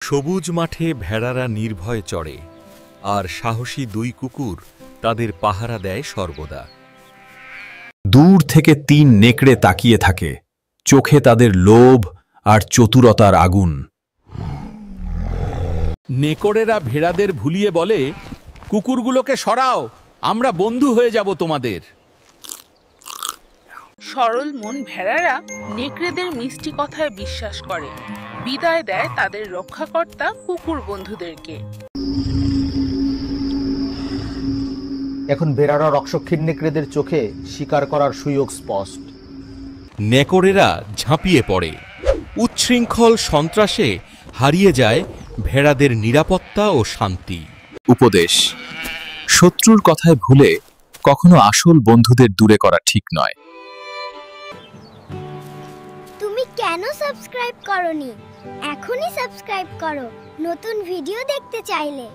সবুজ মাঠে ভেড়ারা নির্ভয়ে চড়ে, আর সাহসী দুই কুকুর তাদের পাহারা দেয় সর্বদা। দূর থেকে ৩ নেকড়ে তাকিয়ে থাকে, চোখে তাদের লোভ আর চতুরতার আগুন। নেকড়েরা ভেড়াদের ভুলিয়ে বলে, কুকুরগুলোকে সরাও, আমরা বন্ধু হয়ে যাব তোমাদের। সরল মন ভেড়ারা নেকড়েদের মিষ্টি কথায় বিশ্বাস করে, বিদায় দেয় তাদের রক্ষাকর্তা কুকুর বন্ধুদেরকে। এখন ভেড়ারা রক্ষক্ষীর নেকড়েদের চোখে শিকার করার সুযোগ স্পষ্ট। নেকড়েরা ঝাঁপিয়ে পড়ে, উচ্ছৃঙ্খল সন্ত্রাসে হারিয়ে যায় ভেড়াদের নিরাপত্তা ও শান্তি। উপদেশ: শত্রুর কথায় ভুলে কখনো আসল বন্ধুদের দূরে করা ঠিক নয়। তুমি কেন সাবস্ক্রাইব করনি? এখনই সাবস্ক্রাইব করো নতুন ভিডিও দেখতে চাইলে।